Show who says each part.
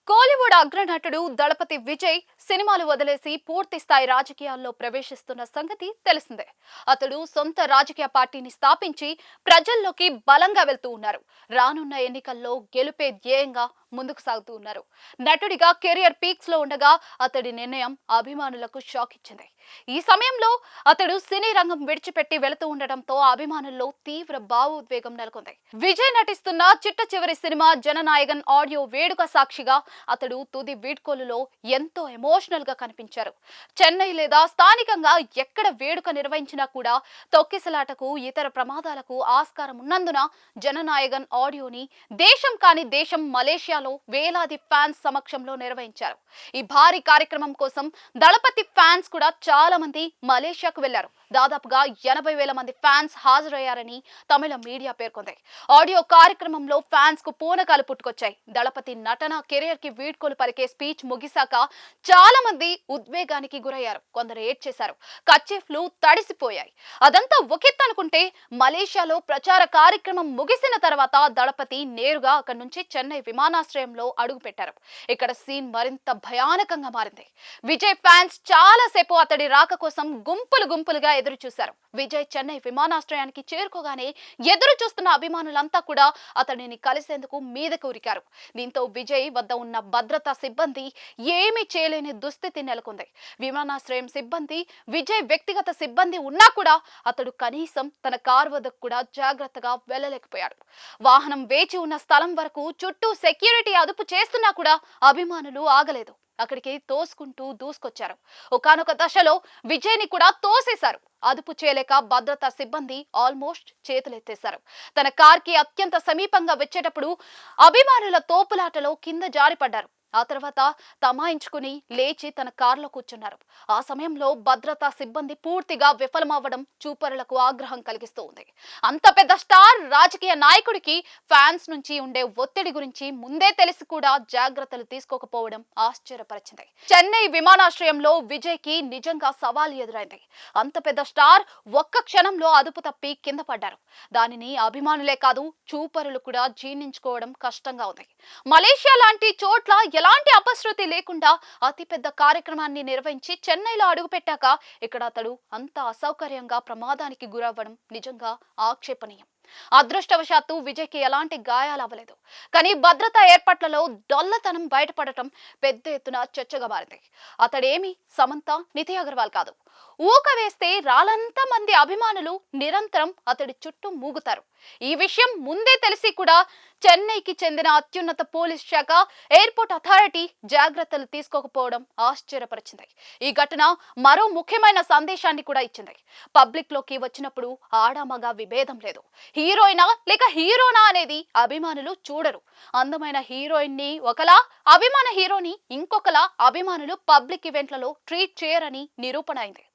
Speaker 1: కోలీవుడ్ అగ్రనటుడు దళపతి విజయ్ సినిమాలు వదిలేసి పూర్తి స్థాయి రాజకీయాల్లో ప్రవేశిస్తున్న సంగతి తెలిసిందే. అతడు సొంత రాజకీయ పార్టీని స్థాపించి ప్రజల్లోకి బలంగా వెళ్తూ ఉన్నారు. రానున్న ఎన్నికల్లో గెలుపే ధ్యేయంగా ముందుకు సాగుతూ ఉన్నారు. నటుడిగా కెరియర్ పీక్స్ లో ఉండగా అతడి నిర్ణయం అభిమానులకు షాక్ ఇచ్చింది. ఈ సమయంలో అతడు సినీ రంగం విడిచిపెట్టి వెళుతూ ఉండటంతో అభిమానుల్లో తీవ్ర భావోద్వేగం నెలకొంది. విజయ్ నటిస్తున్న చిట్ట చివరి సినిమా జననాయగన్ ఆడియో వేడుక సాక్షిగా అతడు తుది వీడ్కోలులో ఎంతో ఎమోషనల్ గా కనిపించారు. చెన్నై లేదా స్థానికంగా ఎక్కడ వేడుక నిర్వహించినా కూడా తొక్కిసలాటకు ఇతర ప్రమాదాలకు ఆస్కారం ఉన్నందున జననాయగన్ ఆడియోని దేశం కాని దేశం మలేషియాలో వేలాది ఫ్యాన్స్ సమక్షంలో నిర్వహించారు. ఈ భారీ కార్యక్రమం కోసం దళపతి ఫ్యాన్స్ కూడా చాలా మంది మలేషియాకు వెళ్లారు. దాదాపుగా 80,000 మంది ఫ్యాన్స్ హాజరయ్యారని తమిళ మీడియా పేర్కొంది. ఆడియో కార్యక్రమంలో ఫ్యాన్స్ కు పూనకాలు పుట్టుకొచ్చాయి. దళపతి నటన కెరియర్ కి వీడ్కోలు పలికే స్పీచ్ ముగిశాక చాలా మంది ఉద్వేగానికి గురయ్యారు. కొందరు ఏడ్చేశారు. కర్చీఫ్లు తడిసిపోయాయి. అదంతా ఒకెత్తనుకుంటే మలేషియాలో ప్రచార కార్యక్రమం ముగిసిన తర్వాత దళపతి నేరుగా అక్కడి నుంచి చెన్నై విమానాశ్రయంలో అడుగుపెట్టారు. ఇక్కడ సీన్ మరింత భయానకంగా మారింది. విజయ్ ఫ్యాన్స్ చాలా సేపు అతడి రాక కోసం గుంపులుగా ఎదురు చూశారు. విజయ్ చెన్నై విమానాశ్రయానికి చేరుకోగానే ఎదురు చూస్తున్న అభిమానులంతా కూడా అతడిని కలిసేందుకు మీదకు ఉరికారు. దీంతో విజయ్ వద్ద ఉన్న భద్రతా సిబ్బంది ఏమీ చేయలేని దుస్థితి నెలకొంది. విమానాశ్రయం సిబ్బంది, విజయ్ వ్యక్తిగత సిబ్బంది ఉన్నా కూడా అతడు కనీసం తన కారు వద్దకు కూడా జాగ్రత్తగా వెళ్ళలేకపోయాడు. వాహనం వేచి ఉన్న స్థలం వరకు చుట్టూ సెక్యూరిటీ అదుపు చేస్తున్నా కూడా అభిమానులు ఆగలేదు. అక్కడికి తోసుకుంటూ దూసుకొచ్చారు. ఒకానొక దశలో విజయ్ ని కూడా తోసేశారు. అదుపు చేయలేక భద్రతా సిబ్బంది ఆల్మోస్ట్ చేతులెత్తేశారు. తన కార్ కి అత్యంత సమీపంగా వచ్చేటప్పుడు అభిమానుల తోపులాటలో కింద జారిపడ్డారు. ఆ తర్వాత తమాయించుకుని లేచి తన కారులో కూర్చున్నారు. ఆ సమయంలో భద్రతా సిబ్బంది పూర్తిగా విఫలమవ్వడం చూపరులకు ఆగ్రహం కలిగిస్తూ ఉంది. అంత పెద్ద స్టార్ రాజకీయ నాయకుడికి ఫ్యాన్స్ నుంచి ఉండే ఒత్తిడి గురించి ముందే తెలిసి కూడా జాగ్రత్తలు తీసుకోకపోవడం ఆశ్చర్యపరిచింది. చెన్నై విమానాశ్రయంలో విజయ్ కి నిజంగా సవాల్ ఎదురైంది. అంత పెద్ద స్టార్ ఒక్క క్షణంలో అదుపు తప్పి కింద పడ్డారు. దానిని అభిమానులే కాదు చూపరులు కూడా జీర్ణించుకోవడం కష్టంగా ఉంది. మలేషియా లాంటి చోట్ల ఎలాంటి అపశృతి లేకుండా అతిపెద్ద కార్యక్రమాన్ని నిర్వహించి చెన్నైలో అడుగుపెట్టాక ఇక్కడ అతడు అంత అసౌకర్యంగా ప్రమాదానికి గురవ్వడం నిజంగా ఆక్షేపణీయం. అదృష్టవశాత్తు విజయ్ కి ఎలాంటి గాయాలు అవ్వలేదు. కానీ భద్రతా ఏర్పాట్లలో డొల్లతనం బయటపడటం పెద్ద ఎత్తున చర్చగా మారింది. అతడేమి సమంత, నితి అగర్వాల్ కాదు. ఊక వేస్తే రాలంత మంది అభిమానులు నిరంతరం అతడి చుట్టూ మూగుతారు. ఈ విషయం ముందే తెలిసి కూడా చెన్నైకి చెందిన అత్యున్నత పోలీస్ శాఖ, ఎయిర్పోర్ట్ అథారిటీ జాగ్రత్తలు తీసుకోకపోవడం ఆశ్చర్యపరిచింది. ఈ ఘటన మరో ముఖ్యమైన సందేశాన్ని కూడా ఇచ్చింది. పబ్లిక్ లోకి వచ్చినప్పుడు ఆడామగా విభేదం లేదు. హీరోయినా లేక హీరోనా అనేది అభిమానులు చూడరు. అందమైన హీరోయిన్ ని ఒకలా, అభిమాన హీరోని ఇంకొకలా అభిమానులు పబ్లిక్ ఈవెంట్లలో ట్రీట్ చేయరని నిరూపణ అయింది.